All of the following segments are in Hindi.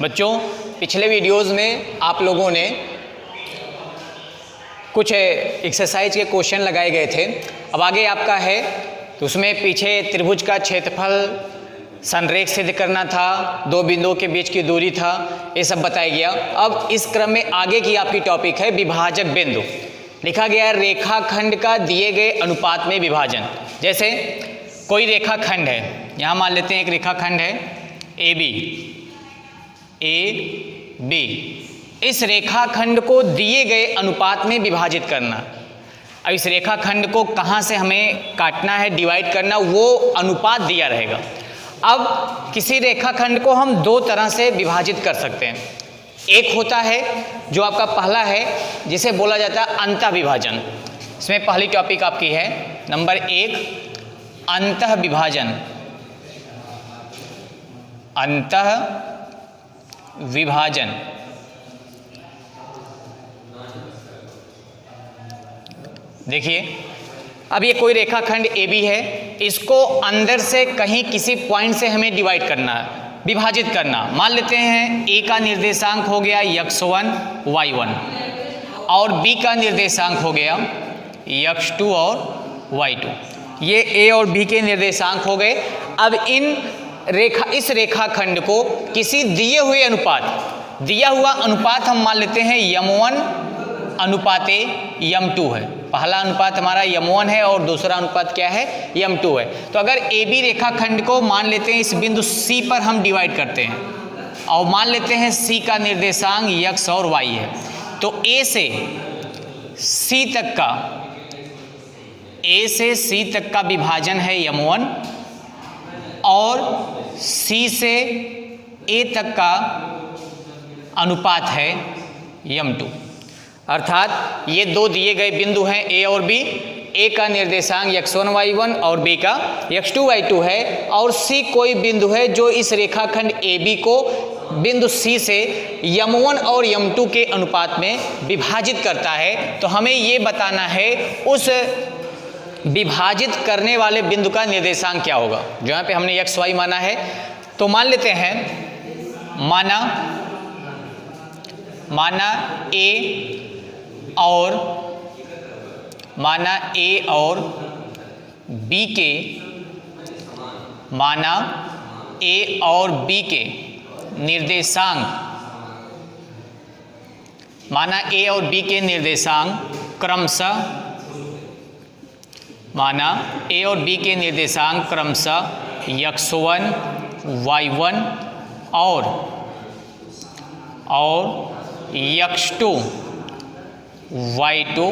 बच्चों, पिछले वीडियोस में आप लोगों ने कुछ एक्सरसाइज के क्वेश्चन लगाए गए थे। अब आगे आपका है तो उसमें पीछे त्रिभुज का क्षेत्रफल संरेख सिद्ध करना था, दो बिंदुओं के बीच की दूरी था, ये सब बताया गया। अब इस क्रम में आगे की आपकी टॉपिक है विभाजक बिंदु। लिखा गया है रेखाखंड का दिए गए अनुपात में विभाजन। जैसे कोई रेखाखंड है, यहाँ मान लेते हैं एक रेखाखंड है ए बी। इस रेखाखंड को दिए गए अनुपात में विभाजित करना। अब इस रेखाखंड को कहाँ से हमें काटना है, डिवाइड करना, वो अनुपात दिया रहेगा। अब किसी रेखाखंड को हम दो तरह से विभाजित कर सकते हैं। एक होता है जो आपका पहला है जिसे बोला जाता है अंतः विभाजन। इसमें पहली टॉपिक आपकी है नंबर 1 अंतः विभाजन। अंतः विभाजन देखिए, अब ये कोई रेखाखंड AB है, इसको अंदर से कहीं किसी पॉइंट से हमें डिवाइड करना है, विभाजित करना। मान लेते हैं A का निर्देशांक हो गया x1 y1 और B का निर्देशांक हो गया x2 और y2। ये A और B के निर्देशांक हो गए। अब इस रेखाखंड को किसी दिए हुए अनुपात, दिया हुआ अनुपात हम मान लेते हैं m1 अनुपाते m2 है। पहला अनुपात हमारा m1 है और दूसरा अनुपात क्या है, m2 है। तो अगर AB रेखाखंड को मान लेते हैं इस बिंदु C पर हम डिवाइड करते हैं और मान लेते हैं C का निर्देशांक x और y है, तो A से C तक का विभाजन है m1 और C से A तक का अनुपात है m2। अर्थात ये दो दिए गए बिंदु हैं A और B। A का निर्देशांक x1 y1 और B का x2 y2 है और C कोई बिंदु है जो इस रेखाखंड AB को बिंदु C से m1 और m2 के अनुपात में विभाजित करता है। तो हमें ये बताना है उस विभाजित करने वाले बिंदु का निर्देशांक क्या होगा। जो यहाँ पे हमने x y माना है, तो मान लेते हैं माना A और B के निर्देशांक, माना A और B के निर्देशांक क्रमशः x1 y1 और x2 y2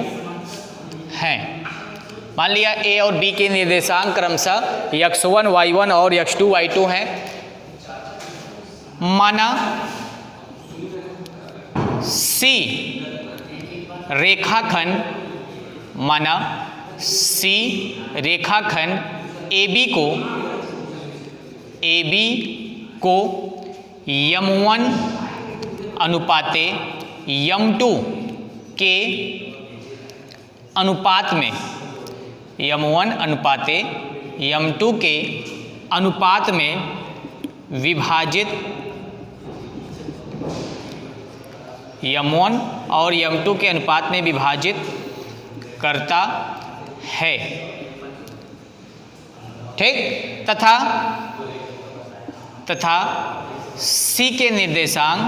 हैं। मान लिया A और B के निर्देशांक क्रमशः x1 y1 और x2 y2 हैं। माना C रेखाखंड AB को m1 अनुपाते m2 के अनुपात में, m1 अनुपाते m2 के अनुपात में विभाजित, m1 और m2 के अनुपात में विभाजित करता है। ठीक, तथा C के निर्देशांक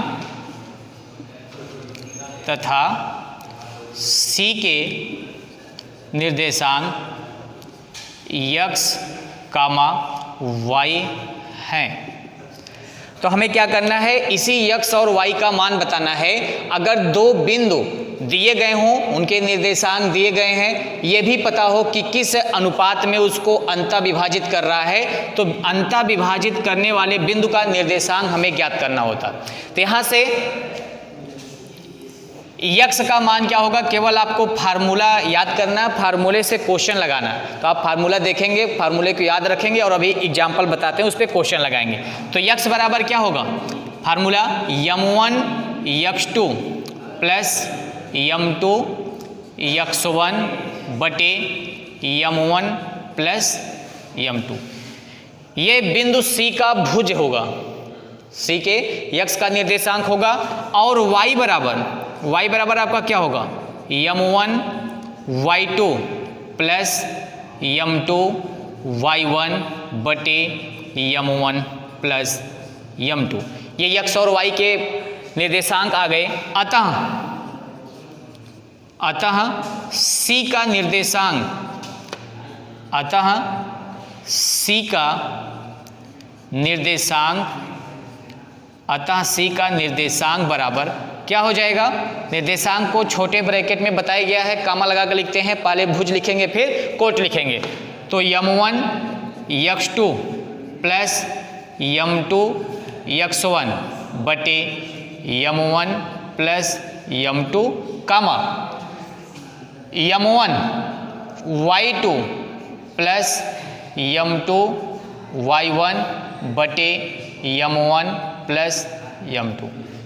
x, y हैं। तो हमें क्या करना है, इसी x और y का मान बताना है। अगर दो बिंदु दिए गए हों, उनके निर्देशांक दिए गए हैं, ये भी पता हो कि किस अनुपात में उसको अंतः विभाजित कर रहा है, तो अंतः विभाजित करने वाले बिंदु का निर्देशांक हमें ज्ञात करना होता। तो यहाँ से x का मान क्या होगा, केवल आपको फार्मूला याद करना, फार्मूले से क्वेश्चन लगाना। तो आप फार्मूला देखेंगे, फार्मूले को याद रखेंगे और अभी एग्जाम्पल बताते हैं, उस पर क्वेश्चन लगाएंगे। तो x बराबर क्या होगा, formula m1 x2 plus m2 x1 बटे m1 प्लस m2। ये बिंदु C का भुज होगा, सी के यक्स का निर्देशांक होगा, और y बराबर आपका क्या होगा, m1 y2 plus m2 y1 बटे m1 प्लस m2। ये x और y के निर्देशांक आ गए। अतः C का निर्देशांक बराबर क्या हो जाएगा, निर्देशांक को छोटे ब्रैकेट में बताया गया है, कामा लगा कर लिखते हैं, पहले भुज लिखेंगे फिर कोट लिखेंगे। तो m1 x2 plus m2 x1 बटे m1 प्लस m2 कामा m1 y2 plus m2 y1 बटे m1 प्लस m2।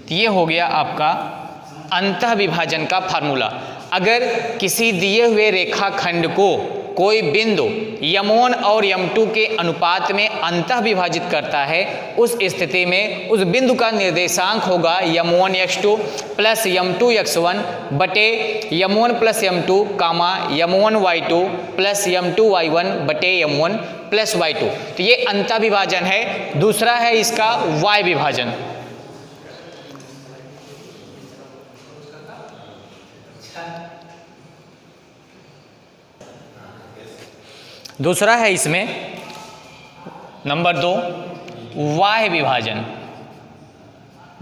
तो ये हो गया आपका अंतः विभाजन का फार्मूला। अगर किसी दिए हुए रेखाखंड को कोई बिंदु m1 और m2 के अनुपात में अंतः विभाजित करता है, उस स्थिति में उस बिंदु का निर्देशांक होगा m1 x2 plus m2 x1 बटे m1 प्लस m2 कामा m1 y2 plus m2 y1 बटे m1 प्लस y2। तो ये अंतः विभाजन है। दूसरा है इसका y विभाजन। दूसरा है इसमें नंबर 2 बाह्य विभाजन,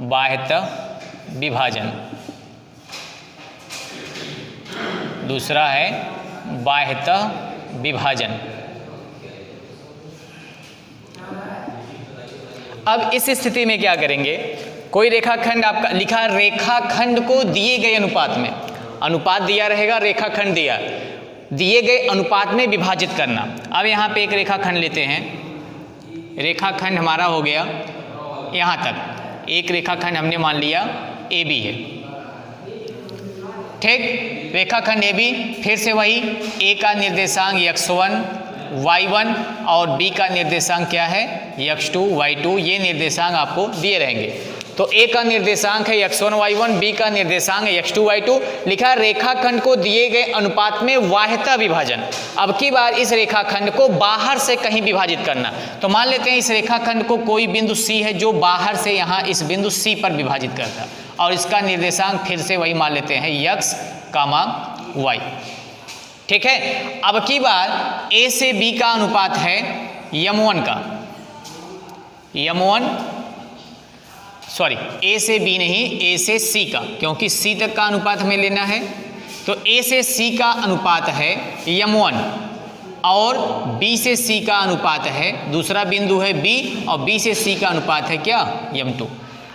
बाह्यतः विभाजन। दूसरा है बाह्यतः विभाजन। अब इस स्थिति में क्या करेंगे, कोई रेखाखंड आपका लिखा, रेखाखंड को दिए गए अनुपात में, अनुपात दिया रहेगा, रेखाखंड दिए गए अनुपात में विभाजित करना। अब यहाँ पे एक रेखाखंड लेते हैं, रेखाखंड हमारा हो गया यहाँ तक, एक रेखाखंड हमने मान लिया AB है, ठीक। रेखाखंड AB, फिर से वही A का निर्देशांक x1 y1 और B का निर्देशांक क्या है x2 y2, ये निर्देशांक आपको दिए रहेंगे। तो A का निर्देशांक है x1 y1, B का निर्देशांक है x2 y2। लिखा रेखाखंड को दिए गए अनुपात में बाह्यतः विभाजन। अब की बार इस रेखाखंड को बाहर से कहीं विभाजित करना। तो मान लेते हैं इस रेखाखंड को कोई बिंदु C है जो बाहर से यहाँ इस बिंदु C पर विभाजित करता है, और इसका निर्देशांक फिर से वही मान लेते हैं x, y, ठीक है। अब की बार A से B का अनुपात है m1 का, A से B नहीं, A से C का, क्योंकि C तक का अनुपात हमें लेना है। तो A से C का अनुपात है m1 और B से C का अनुपात है, दूसरा बिंदु है B और B से C का अनुपात है क्या, m2।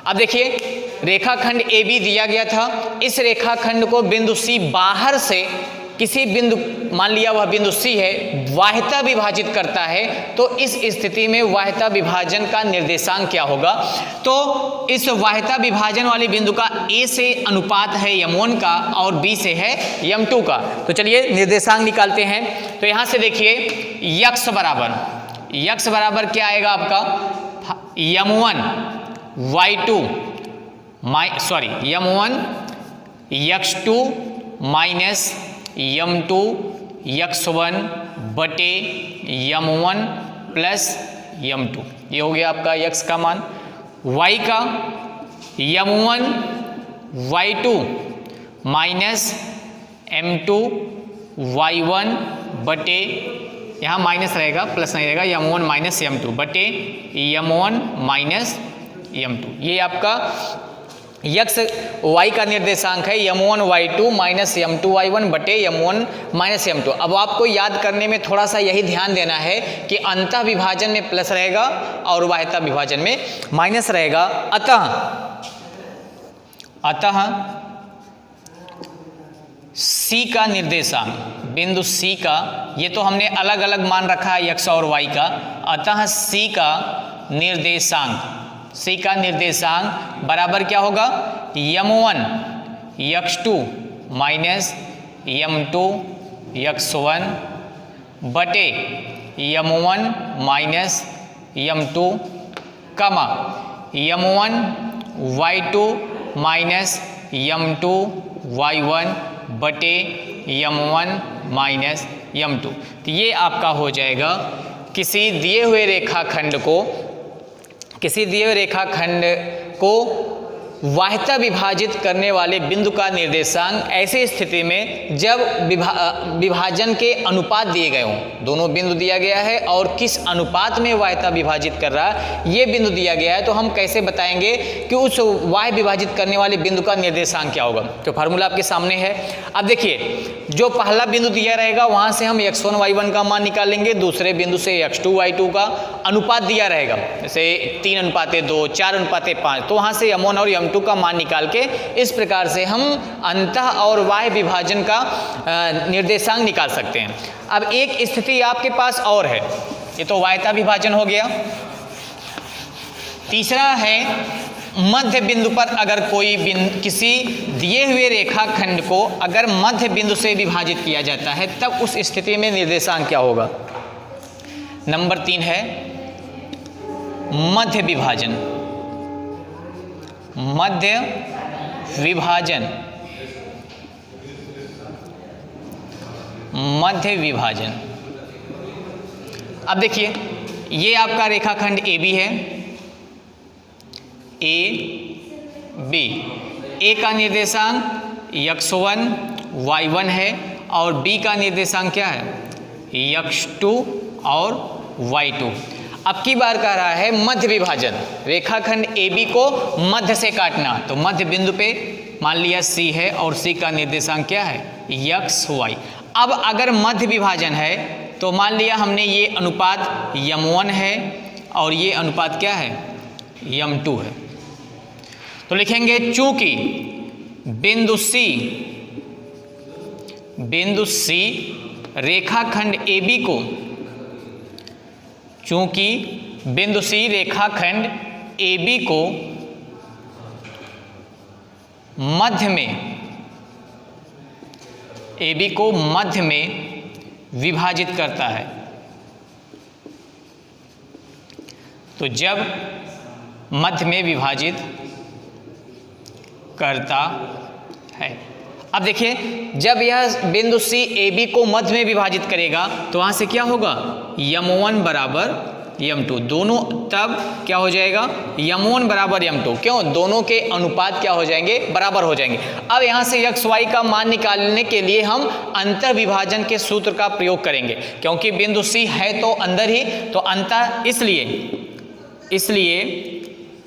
अब देखिए रेखाखंड AB दिया गया था, इस रेखाखंड को बिंदु C बाहर से किसी बिंदु, मान लिया वह बिंदु C है, बाह्यतः विभाजित करता है। तो इस स्थिति में बाह्यतः विभाजन का निर्देशांक क्या होगा, तो इस बाह्यतः विभाजन वाले बिंदु का A से अनुपात है m1 का और B से है m2 का। तो चलिए निर्देशांक निकालते हैं। तो यहाँ से देखिए x बराबर क्या आएगा आपका, m1 x2 minus m2 x1 बटे m1 प्लस m2, ये हो गया आपका x का मान। y का m1 y2 minus m2 y1 बटे, यहाँ माइनस रहेगा प्लस नहीं रहेगा, m1 माइनस m2 बटे m1 माइनस m2। ये आपका x y का निर्देशांक है m1 y2 minus m2 y1 बटे m1 माइनस m2। अब आपको याद करने में थोड़ा सा यही ध्यान देना है कि अंतः विभाजन में प्लस रहेगा और बाह्यतः विभाजन में माइनस रहेगा। अतः C का निर्देशांक, बिंदु C का, ये तो हमने अलग अलग मान रखा है x और y का, अतः C का निर्देशांक बराबर क्या होगा, m1 x2 minus m2 x1 बटे m1 माइनस m2 कमा m1 y2 minus m2 y1 बटे m1 माइनस m2। तो ये आपका हो जाएगा किसी दिए हुए रेखाखंड को वाह्यता विभाजित करने वाले बिंदु का निर्देशांक ऐसी स्थिति में जब विभाजन के अनुपात दिए गए हों, दोनों बिंदु दिया गया है और किस अनुपात में वाह्यता विभाजित कर रहा है ये बिंदु दिया गया है, तो हम कैसे बताएंगे कि उस वाह्य विभाजित करने वाले बिंदु का निर्देशांक क्या होगा। तो फार्मूला आपके सामने है। अब देखिए जो पहला बिंदु दिया रहेगा वहां से हम x1 y1 का मान निकालेंगे, दूसरे बिंदु से x2 y2 का अनुपात दिया रहेगा, जैसे 3:2, 4:5, तो वहां से m1 और m2 का मान निकाल के इस प्रकार से हम अंतः और वाह्य विभाजन का निर्देशांक निकाल सकते हैं। अब एक स्थिति आपके पास और है, ये तो वाह्यता विभाजन हो गया। तीसरा है मध्य बिंदु पर अगर कोई किसी दिए हुए रेखाखंड को अगर मध्य बिंदु से विभाजित किया जाता है तब उस स्थिति में निर्देशांक क्या होगा। नंबर 3 है मध्य विभाजन। मध्य विभाजन, मध्य विभाजन। अब देखिए ये आपका रेखाखंड AB है, AB, A का निर्देशांक x1 y1 है और B का निर्देशांक क्या है x2 और y2। अब की बार कह रहा है मध्य विभाजन, रेखाखंड AB को मध्य से काटना, तो मध्य बिंदु पे मान लिया C है और C का निर्देशांक क्या है x y। अब अगर मध्य विभाजन है तो मान लिया हमने ये अनुपात m1 है और ये अनुपात क्या है m2 है, तो लिखेंगे चूंकि बिंदु C रेखाखंड AB को, चूंकि बिंदु C रेखाखंड AB को मध्य में विभाजित करता है, तो जब मध्य में विभाजित करता है। अब देखिए जब यह बिंदु C AB को मध्य में विभाजित करेगा तो वहां से क्या होगा m1 बराबर m2, दोनों तब क्या हो जाएगा m1 बराबर m2, क्यों दोनों के अनुपात क्या हो जाएंगे बराबर हो जाएंगे। अब यहाँ से x y का मान निकालने के लिए हम अंतः विभाजन के सूत्र का प्रयोग करेंगे, क्योंकि बिंदु C है तो अंदर ही, तो अंतः इसलिए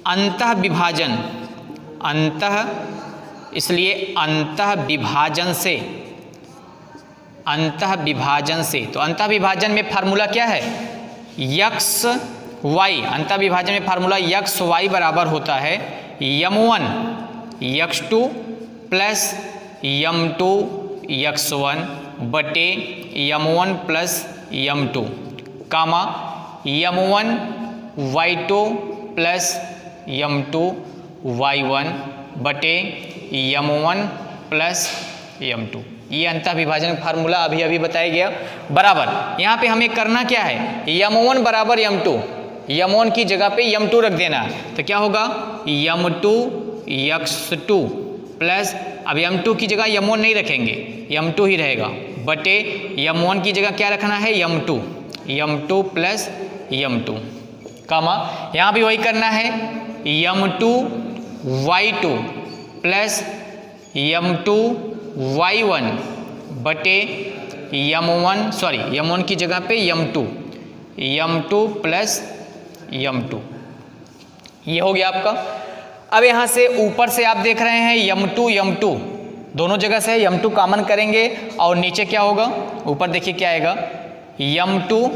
अंतः विभाजन से, तो अंतः विभाजन में फार्मूला क्या है x y, अंतः विभाजन में फार्मूला x y बराबर होता है m1 x2 plus m2 x1 बटे m1 प्लस m2 कामा m1 y2 plus m2 y1 बटे m1 प्लस m2। ये अंतः विभाजन फार्मूला अभी बताया गया बराबर। यहाँ पे हमें करना क्या है m1 बराबर m2, m1 की जगह पे m2 रख देना, तो क्या होगा m2 x2 प्लस, अब m2 की जगह m1 नहीं रखेंगे m2 ही रहेगा, बटे m1 की जगह क्या रखना है m2 प्लस m2 कामा यहाँ भी वही करना है m2 y2 plus m2 y1 बटे m1 की जगह पे m2 प्लस m2। ये हो गया आपका। अब यहाँ से ऊपर से आप देख रहे हैं m2 दोनों जगह से m2 कॉमन करेंगे और नीचे क्या होगा, ऊपर देखिए क्या आएगा m2,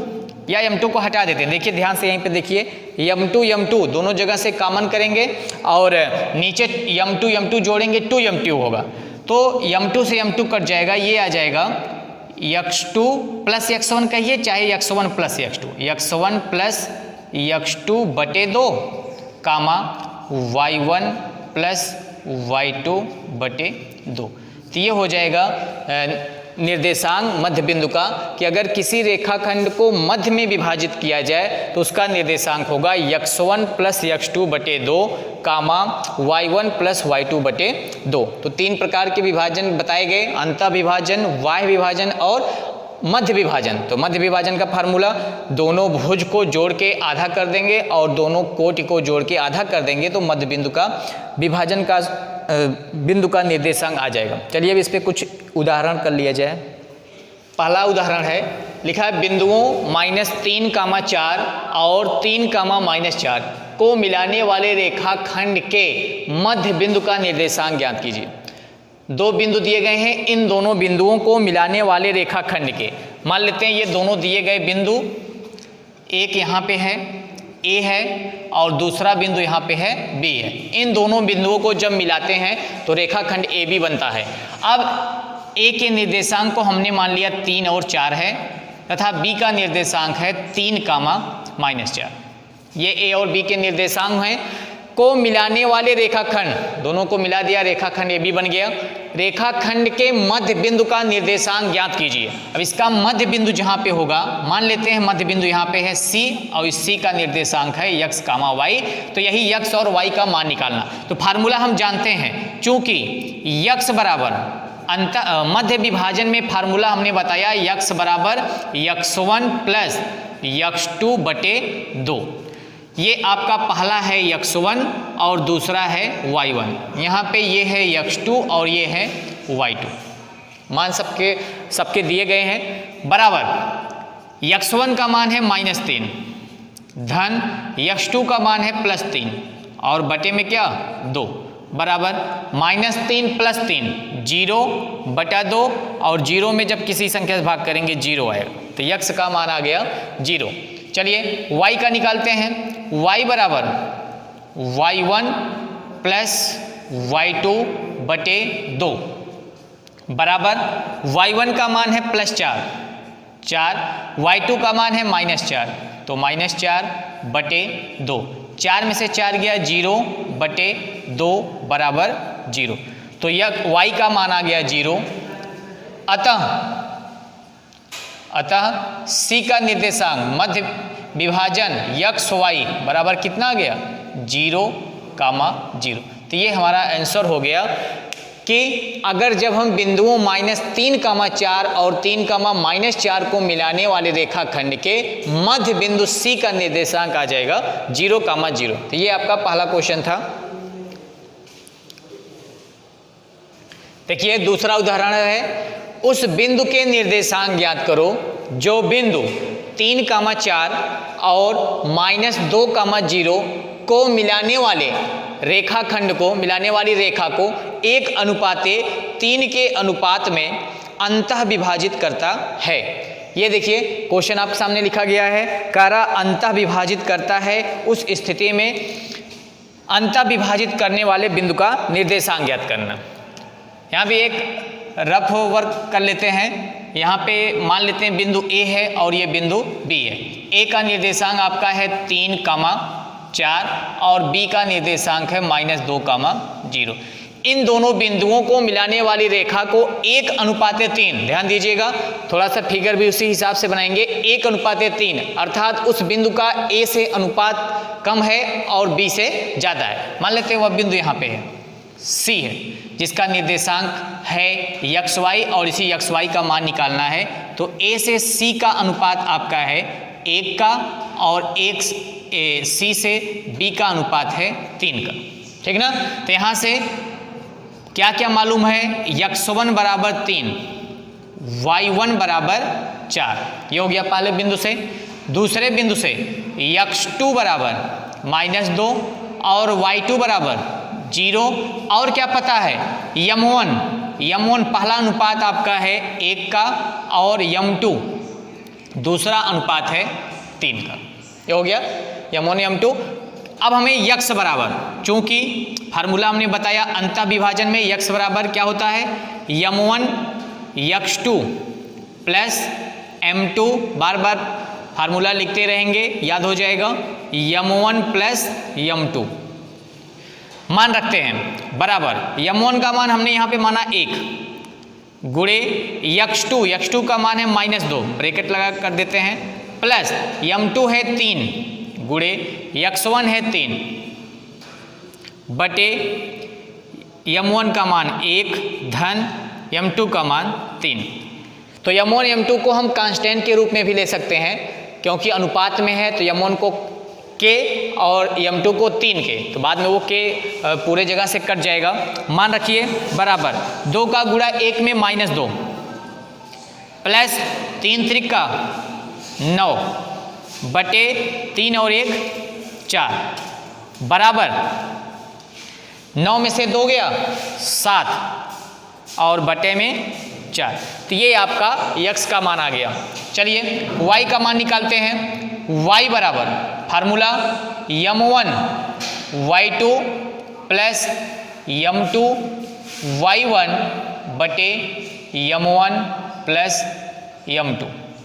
या m2 को हटा देते हैं, देखिए ध्यान से यहीं पे देखिए m2 दोनों जगह से कॉमन करेंगे और नीचे m2 जोड़ेंगे 2m2 होगा, तो m2 से m2 कट जाएगा, ये आ जाएगा x2 प्लस x1 कहिए चाहे x1 plus x1 plus x2 बटे 2 कामा y1 प्लस y2 बटे 2। तो ये हो जाएगा निर्देशांक मध्य बिंदु का कि अगर किसी रेखाखंड को मध्य में विभाजित किया जाए तो उसका निर्देशांक होगा x1 प्लस x2 बटे 2 कामा y1 प्लस y2 बटे 2। तो 3 प्रकार के विभाजन बताए गए, अंतः विभाजन, बाह्य विभाजन और मध्य विभाजन। तो मध्य विभाजन का फार्मूला दोनों भुज को जोड़ के आधा कर देंगे और दोनों कोटि को जोड़ के आधा कर देंगे तो मध्य बिंदु का विभाजन का बिंदु का निर्देशांक आ जाएगा। चलिए अब इस पे कुछ उदाहरण कर लिया जाए। पहला उदाहरण है, लिखा है बिंदुओं -3, 4 और 3, -4 को मिलाने वाले रेखाखंड के मध्य बिंदु का निर्देशांक ज्ञात कीजिए। 2 बिंदु दिए गए हैं, इन दोनों बिंदुओं को मिलाने वाले रेखाखंड के, मान लेते हैं ये दोनों दिए गए बिंदु, एक यहाँ पे है A है और दूसरा बिंदु यहाँ पे है B है। इन दोनों बिंदुओं को जब मिलाते हैं तो रेखाखंड AB बनता है। अब A के निर्देशांक को हमने मान लिया 3 और 4 है तथा B का निर्देशांक है 3, -4। ये A और B के निर्देशांक हैं को मिलाने वाले रेखाखंड, दोनों को मिला दिया, रेखाखंड AB बन गया। रेखाखंड के मध्य बिंदु का निर्देशांक ज्ञात कीजिए। अब इसका मध्य बिंदु जहाँ पे होगा, मान लेते हैं मध्य बिंदु यहाँ पे है C और इस C का निर्देशांक है x, y। तो यही x और y का मान निकालना। तो फार्मूला हम जानते हैं, चूंकि x बराबर मध्य विभाजन में फार्मूला हमने बताया x बराबर x1 प्लस x2 बटे 2। ये आपका पहला है x1 और दूसरा है y1। यहाँ पे ये है x2 और ये है y2। मान सबके दिए गए हैं। बराबर x1 का मान है -3 धन x2 का मान है +3 और बटे में क्या 2 बराबर -3 + 3 0 बटा 2 और 0 में जब किसी संख्या से भाग करेंगे 0 आएगा। तो x का मान आ गया 0। चलिए y का निकालते हैं। y बराबर y1 प्लस y2 बटे 2 बराबर y1 का मान है +4, y2 का मान है -4, तो -4 बटे 2। 4 में से 4 गया 0 बटे 2 बराबर 0। तो यह y का मान आ गया 0। अतः C का निर्देशांक मध्य विभाजन x, y बराबर कितना आ गया 0, 0। तो ये हमारा आंसर हो गया कि अगर जब हम बिंदुओं -3, 4 और 3, -4 को मिलाने वाले रेखाखंड के मध्य बिंदु C का निर्देशांक आ जाएगा 0, 0। तो ये आपका पहला क्वेश्चन था। देखिए दूसरा उदाहरण है, उस बिंदु के निर्देशांक ज्ञात करो जो बिंदु 3, 4 और -2, 0 को मिलाने वाले रेखाखंड को, मिलाने वाली रेखा को 1:3 के अनुपात में अंतः विभाजित करता है। ये देखिए क्वेश्चन आपके सामने लिखा गया है, कारा अंतः विभाजित करता है। उस स्थिति में अंतः विभाजित करने वाले बिंदु का निर्देशांक ज्ञात करना। यहाँ भी एक रफ वर्क कर लेते हैं। यहाँ पे मान लेते हैं बिंदु A है और ये बिंदु B है। A का निर्देशांक आपका है 3, 4 और B का निर्देशांक है -2, 0। इन दोनों बिंदुओं को मिलाने वाली रेखा को 1:3, ध्यान दीजिएगा, थोड़ा सा फिगर भी उसी हिसाब से बनाएंगे। 1:3 अर्थात उस बिंदु का A से अनुपात कम है और B से ज़्यादा है। मान लेते हैं वह बिंदु यहाँ पे है C है, जिसका निर्देशांक है xy और इसी xy का मान निकालना है। तो A से C का अनुपात आपका है 1 का और C से B का अनुपात है 3 का, ठीक ना। तो यहाँ से क्या क्या मालूम है, x1 बराबर 3, y1 बराबर 4, ये हो गया पहले बिंदु से। दूसरे बिंदु से x2 बराबर -2 और y2 बराबर 0 और क्या पता है m1 पहला अनुपात आपका है 1 का और m2 दूसरा अनुपात है 3 का। ये हो गया m1 m2। अब हमें x बराबर, चूंकि फार्मूला हमने बताया अंतः विभाजन में x बराबर क्या होता है m1 x2 प्लस m2, बार बार फार्मूला लिखते रहेंगे याद हो जाएगा, m1 प्लस m2 मान रखते हैं बराबर। m1 का मान हमने यहाँ पे माना 1, गुणे x2 का मान है -2, ब्रैकेट लगा कर देते हैं, प्लस m2 है 3 गुणे x1 है 3 बटे m1 का मान 1 धन m2 का मान 3। तो m1 m2 को हम कांस्टेंट के रूप में भी ले सकते हैं क्योंकि अनुपात में है, तो m1 को k और m2 को 3 के, तो बाद में वो k पूरे जगह से कट जाएगा। मान रखिए बराबर 2 का गुणा 1 में -2 प्लस 3 त्रिका 9 बटे 3 और 1 4 बराबर 9 में से 2 गया 7 और बटे में 4। तो ये आपका x का मान आ गया। चलिए y का मान निकालते हैं। y बराबर formula m1 y2 plus m2 y1 बटे m1 प्लस m2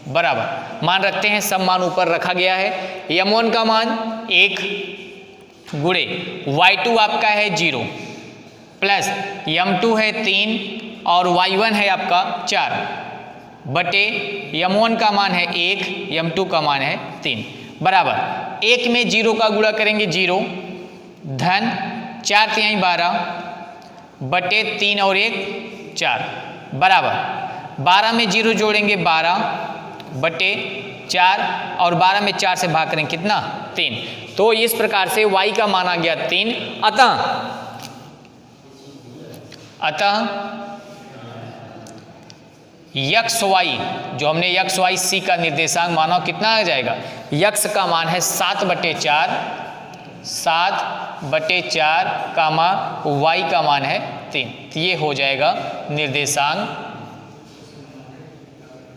बराबर मान रखते हैं, सब मान ऊपर रखा गया है। m1 का मान 1 गुणे y2 आपका है 0 प्लस m2 है 3 और y1 है आपका 4 बटे m1 का मान है 1, m2 का मान है 3 बराबर 1 में 0 का गुणा करेंगे 0 धन 4 तिहाई 12 बटे 3 और 1 4 बराबर 12 में 0 जोड़ेंगे 12 बटे 4 और 12 में 4 से भाग करेंगे कितना 3। तो इस प्रकार से y का मान आ गया 3। अतः यक्स वाई जो हमने यक्स वाई सी का निर्देशांक माना कितना आ जाएगा, यक्स का मान है 7/4 कामा वाई का मान है 3। तो ये हो जाएगा निर्देशांक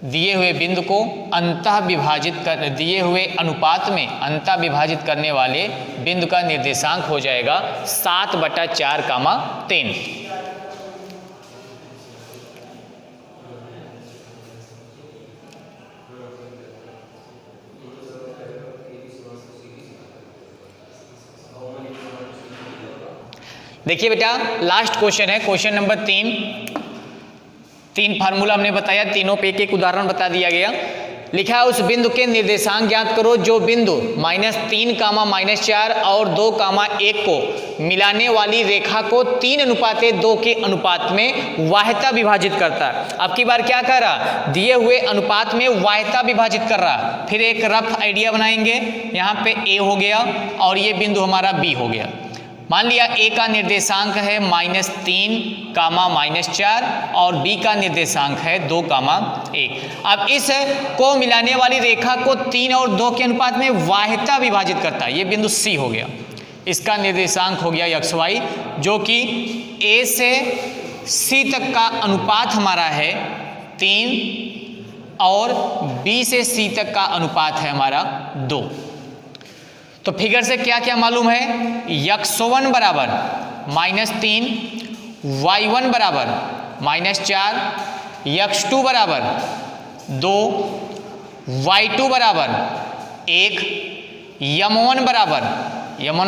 दिए हुए बिंदु को अंतः विभाजित कर, दिए हुए अनुपात में अंतः विभाजित करने वाले बिंदु का निर्देशांक हो जाएगा 7/4 कामा 3। देखिए बेटा लास्ट क्वेश्चन है, क्वेश्चन नंबर 3 फार्मूला हमने बताया, तीनों पे एक उदाहरण बता दिया गया। लिखा है उस बिंदु के निर्देशांक ज्ञात करो जो बिंदु -3, -4 और 2, 1 को मिलाने वाली रेखा को 3:2 के अनुपात में वाह्यता विभाजित करता है। अब की बार क्या कर रहा, दिए हुए अनुपात में वाह्यता विभाजित कर रहा। फिर एक रफ आइडिया बनाएंगे, यहाँ पे A हो गया और ये बिंदु हमारा B हो गया। मान लिया A का निर्देशांक है -3, -4 और B का निर्देशांक है 2, 1। अब इस को मिलाने वाली रेखा को 3 और 2 के अनुपात में वाह्यता विभाजित करता है। ये बिंदु C हो गया, इसका निर्देशांक हो गया xy, जो कि A से C तक का अनुपात हमारा है 3 और B से C तक का अनुपात है हमारा 2। तो फिगर से क्या क्या मालूम है, x1 बराबर -3, y1 बराबर -4, x2 बराबर 2, y2 बराबर 1, m1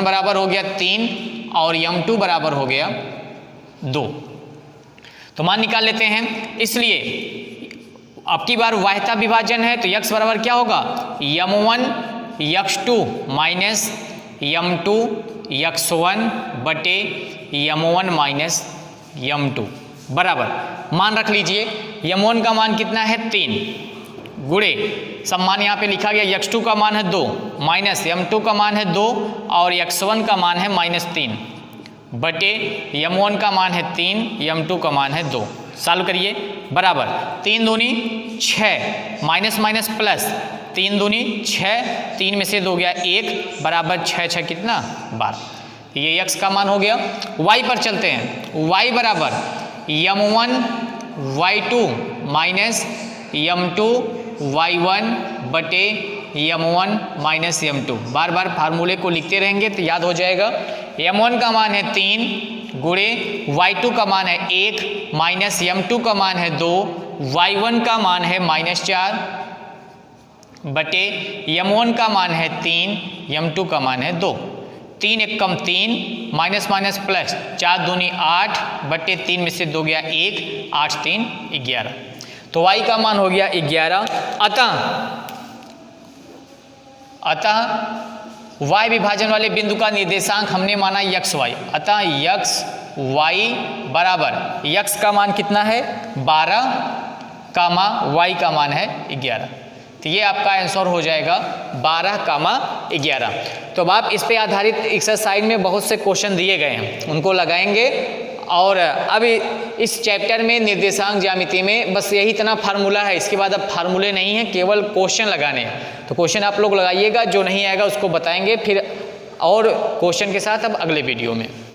बराबर हो गया 3 और m2 बराबर हो गया 2। तो मान निकाल लेते हैं। इसलिए अब की बार वाह्यता विभाजन है तो x बराबर क्या होगा, m1 x2 minus m2 x1 बटे m1 माइनस m2 बराबर मान रख लीजिए। m1 का मान कितना है 3 गुणे सब मान यहाँ पे लिखा गया, x2 का मान है 2 माइनस m2 का मान है 2 और x1 का मान है -3 बटे m1 का मान है 3, m2 का मान है 2। सॉल्व करिए बराबर 3 दूनी 6 माइनस माइनस प्लस 3 दूनी 6, 3 में से 2 गया 1 बराबर 6 कितना 12। ये x का मान हो गया। y पर चलते हैं, y बराबर m1 y2 minus m2 y1 बटे m1 माइनस m2। बार बार फार्मूले को लिखते रहेंगे तो याद हो जाएगा। m1 का मान है 3 गुणे y2 का मान है 1 माइनस m2 का मान है 2, y1 का मान है -4 बटे m1 का मान है 3, m2 का मान है 2। 3 एकम 3 माइनस माइनस प्लस 4 दूनी 8 बटे 3 में से 2 गया 1, 8 3 11। तो y का मान हो गया 11। अतः y विभाजन वाले बिंदु का निर्देशांक हमने माना यक्स वाई। अतः यक्स वाई बराबर यक्स का मान कितना है 12 कामा y का मान है 11। तो ये आपका आंसर हो जाएगा 12 कामा 11। तो अब आप इस पे आधारित एक्सरसाइज में बहुत से क्वेश्चन दिए गए हैं, उनको लगाएंगे। और अब इस चैप्टर में निर्देशांक ज्यामिति में बस यही इतना फार्मूला है, इसके बाद अब फार्मूले नहीं है, केवल क्वेश्चन लगाने हैं। तो क्वेश्चन आप लोग लगाइएगा, जो नहीं आएगा उसको बताएंगे फिर और क्वेश्चन के साथ अब अगले वीडियो में।